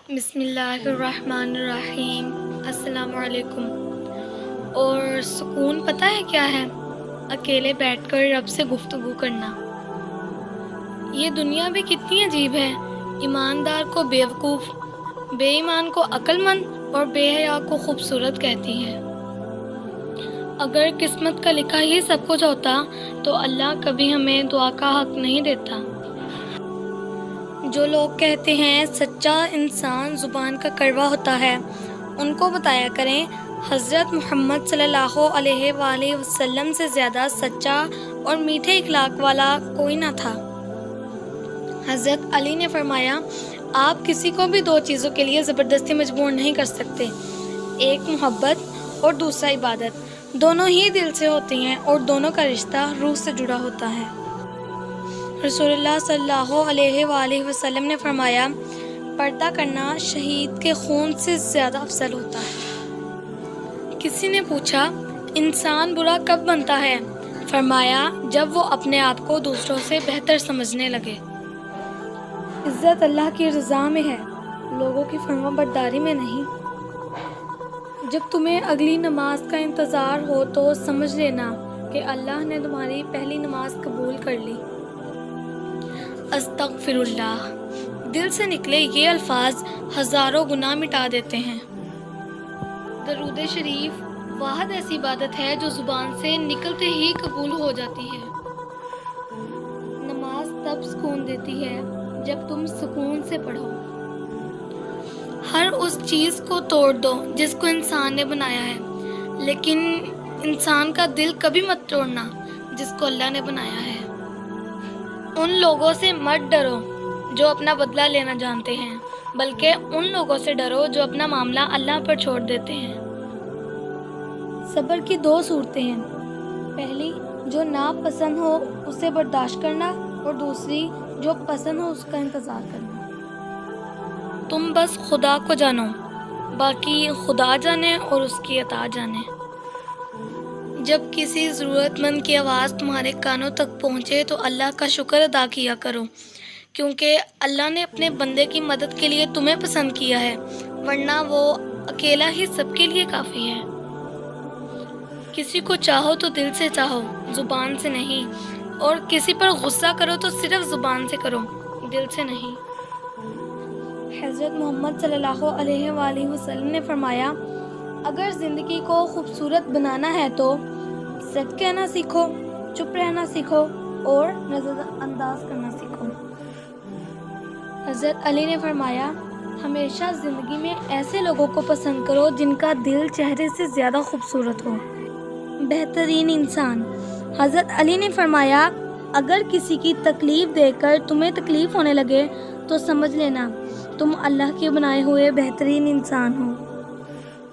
بسم اللہ الرحمن الرحیم۔ السلام علیکم۔ اور سکون پتہ ہے کیا ہے؟ اکیلے بیٹھ کر رب سے گفتگو کرنا۔ یہ دنیا بھی کتنی عجیب ہے، ایماندار کو بیوقوف، بے ایمان کو عقل مند اور بے حیا کو خوبصورت کہتی ہے۔ اگر قسمت کا لکھا ہی سب کچھ ہوتا تو اللہ کبھی ہمیں دعا کا حق نہیں دیتا۔ جو لوگ کہتے ہیں سچا انسان زبان کا کڑوا ہوتا ہے، ان کو بتایا کریں حضرت محمد صلی اللہ علیہ وآلہ وسلم سے زیادہ سچا اور میٹھے اخلاق والا کوئی نہ تھا۔ حضرت علی نے فرمایا، آپ کسی کو بھی دو چیزوں کے لیے زبردستی مجبور نہیں کر سکتے، ایک محبت اور دوسرا عبادت۔ دونوں ہی دل سے ہوتی ہیں اور دونوں کا رشتہ روح سے جڑا ہوتا ہے۔ رسول اللہ صلی اللہ علیہ وآلہ وسلم نے فرمایا، پردہ کرنا شہید کے خون سے زیادہ افضل ہوتا ہے۔ کسی نے پوچھا، انسان برا کب بنتا ہے؟ فرمایا، جب وہ اپنے آپ کو دوسروں سے بہتر سمجھنے لگے۔ عزت اللہ کی رضا میں ہے، لوگوں کی فرما برداری میں نہیں۔ جب تمہیں اگلی نماز کا انتظار ہو تو سمجھ لینا کہ اللہ نے تمہاری پہلی نماز قبول کر لی۔ استغفر اللہ، دل سے نکلے یہ الفاظ ہزاروں گناہ مٹا دیتے ہیں۔ درود شریف واحد ایسی عبادت ہے جو زبان سے نکلتے ہی قبول ہو جاتی ہے۔ نماز تب سکون دیتی ہے جب تم سکون سے پڑھو۔ ہر اس چیز کو توڑ دو جس کو انسان نے بنایا ہے، لیکن انسان کا دل کبھی مت توڑنا جس کو اللہ نے بنایا ہے۔ ان لوگوں سے مت ڈرو جو اپنا بدلہ لینا جانتے ہیں، بلکہ ان لوگوں سے ڈرو جو اپنا معاملہ اللہ پر چھوڑ دیتے ہیں۔ صبر کی دو صورتیں ہیں، پہلی جو ناپسند ہو اسے برداشت کرنا، اور دوسری جو پسند ہو اس کا انتظار کرنا۔ تم بس خدا کو جانو، باقی خدا جانے اور اس کی عطا جانے۔ جب کسی ضرورت مند کی آواز تمہارے کانوں تک پہنچے تو اللہ کا شکر ادا کیا کرو، کیونکہ اللہ نے اپنے بندے کی مدد کے لیے تمہیں پسند کیا ہے، ورنہ وہ اکیلا ہی سب کے لیے کافی ہے۔ کسی کو چاہو تو دل سے چاہو، زبان سے نہیں، اور کسی پر غصہ کرو تو صرف زبان سے کرو، دل سے نہیں۔ حضرت محمد صلی اللہ علیہ وآلہ وسلم نے فرمایا، اگر زندگی کو خوبصورت بنانا ہے تو سچ کہنا سیکھو، چپ رہنا سیکھو اور نظر انداز کرنا سیکھو۔ حضرت علی نے فرمایا، ہمیشہ زندگی میں ایسے لوگوں کو پسند کرو جن کا دل چہرے سے زیادہ خوبصورت ہو۔ بہترین انسان، حضرت علی نے فرمایا، اگر کسی کی تکلیف دے کر تمہیں تکلیف ہونے لگے تو سمجھ لینا تم اللہ کے بنائے ہوئے بہترین انسان ہو۔